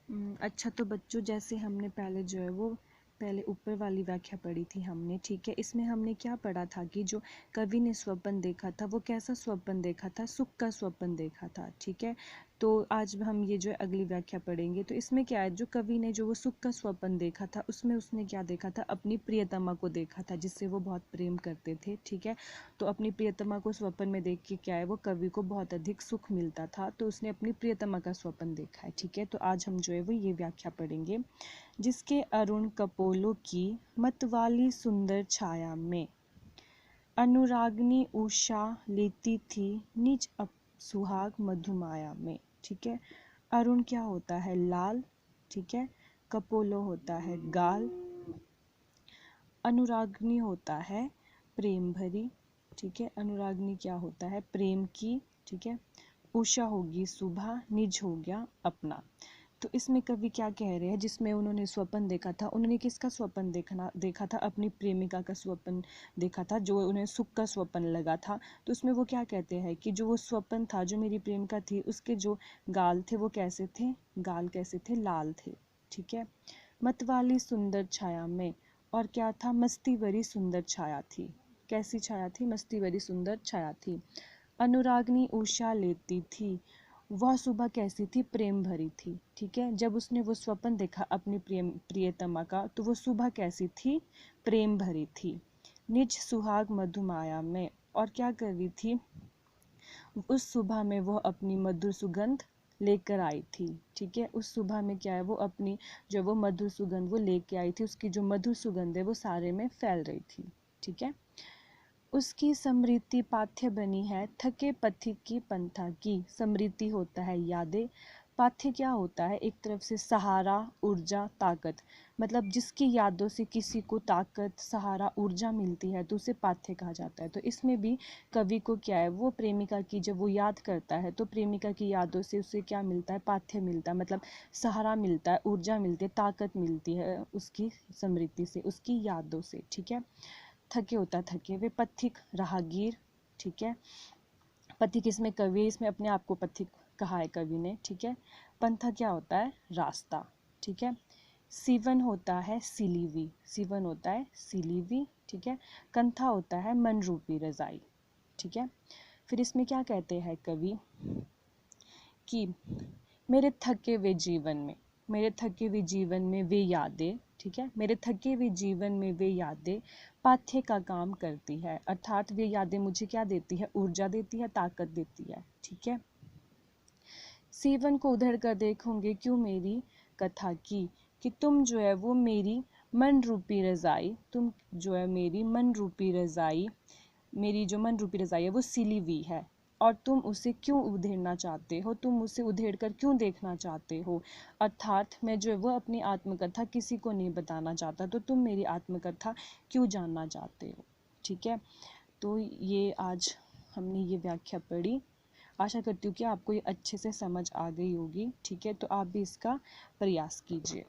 अच्छा, तो बच्चों जैसे हमने पहले जो है वो पहले ऊपर वाली व्याख्या पढ़ी थी हमने, ठीक है। इसमें हमने क्या पढ़ा था कि जो कवि ने स्वप्न देखा था वो कैसा स्वप्न देखा था, सुख का स्वप्न देखा था, ठीक है। तो आज हम ये जो है अगली व्याख्या पढ़ेंगे। तो इसमें क्या है, जो कवि ने जो वो सुख का स्वप्न देखा था उसमें उसने क्या देखा था, अपनी प्रियतमा को देखा था जिससे वो बहुत प्रेम करते थे, ठीक है। तो अपनी प्रियतमा को स्वप्न में देख के क्या है, वो कवि को बहुत अधिक सुख मिलता था, तो उसने अपनी प्रियतमा का स्वप्न देखा है, ठीक है। तो आज हम जो है वो ये व्याख्या पढ़ेंगे। जिसके अरुण कपोलों की मतवाली सुंदर छाया में अनुरागनी उषा लेती थी निज सुहाग मधुमाया में, ठीक है। अरुण क्या होता है, लाल, ठीक है। कपोलो होता है गाल, अनुरागनी होता है प्रेम भरी, ठीक है। अनुरागनी क्या होता है, प्रेम की, ठीक है। उषा होगी सुबह, निज हो गया अपना। तो इसमें कवि क्या कह रहे हैं, जिसमें उन्होंने स्वप्न देखा था, उन्होंने किसका स्वप्न देखा था, अपनी प्रेमिका का स्वप्न देखा था, जो उन्हें सुख का स्वप्न लगा था। तो उसमें वो क्या कहते हैं कि जो वो स्वप्न था, जो मेरी प्रेमिका थी, उसके जो गाल थे वो कैसे थे, गाल कैसे थे, लाल थे, ठीक है। मतवाली सुंदर छाया में, और क्या था, मस्ती भरी सुंदर छाया थी। कैसी छाया थी, मस्ती भरी सुंदर छाया थी। अनुरागनी उषा लेती थी, वह सुबह कैसी थी, प्रेम भरी थी, ठीक है। जब उसने वो स्वप्न देखा अपनी प्रियतमा का, तो वो सुबह कैसी थी, प्रेम भरी थी। निज सुहाग मधुमाया में, और क्या कर रही थी, उस सुबह में वो अपनी मधुर सुगंध लेकर आई थी, ठीक है। उस सुबह में क्या है, वो अपनी जो वो मधुर सुगंध वो लेके आई थी, उसकी जो मधुर सुगंध है वो सारे में फैल रही थी, ठीक है। उसकी समृद्धि पाथ्य बनी है थके पथिक की पंथा की। समृद्धि होता है यादें, पाथ्य क्या होता है, एक तरफ से सहारा, ऊर्जा, ताकत, मतलब जिसकी यादों से किसी को ताकत, सहारा, ऊर्जा मिलती है तो उसे पाथ्य कहा जाता है। तो इसमें भी कवि को क्या है, वो प्रेमिका की जब वो याद करता है तो प्रेमिका की यादों से उसे क्या मिलता है, पाथ्य मिलता है, मतलब सहारा मिलता है, ऊर्जा मिलती है, ताकत मिलती है उसकी समृद्धि से, उसकी यादों से, ठीक है। थके होता है थके हुए, पथिक राहगीर, ठीक है। पथिक इसमें कवि, इसमें अपने आप को पथिक कहा है कवि ने, ठीक है। पंथा क्या होता है, रास्ता, ठीक है। सीवन होता है सिलीवी, सीवन होता है सिलीवी, ठीक है। कंथा होता है मन रूपी रजाई, ठीक है। फिर इसमें क्या कहते हैं कवि कि मेरे थके हुए जीवन में, मेरे थके हुए जीवन में वे यादें, ठीक है, मेरे थके हुए जीवन में वे यादें पाथ्य का काम करती है, अर्थात वे यादें मुझे क्या देती है, ऊर्जा देती है, ताकत देती है, ठीक है। सीवन को उधड़ कर देखोगे क्यों मेरी कथा की, कि तुम जो है वो मेरी मन रूपी रजाई, तुम जो है मेरी मन रूपी रजाई, मेरी जो मन रूपी रजाई है वो सिली हुई है, और तुम उसे क्यों उधेड़ना चाहते हो, तुम उसे उधेड़ कर क्यों देखना चाहते हो, अर्थात मैं जो है वो अपनी आत्मकथा किसी को नहीं बताना चाहता, तो तुम मेरी आत्मकथा क्यों जानना चाहते हो, ठीक है। तो ये आज हमने ये व्याख्या पढ़ी। आशा करती हूँ कि आपको ये अच्छे से समझ आ गई होगी, ठीक है। तो आप भी इसका प्रयास कीजिए।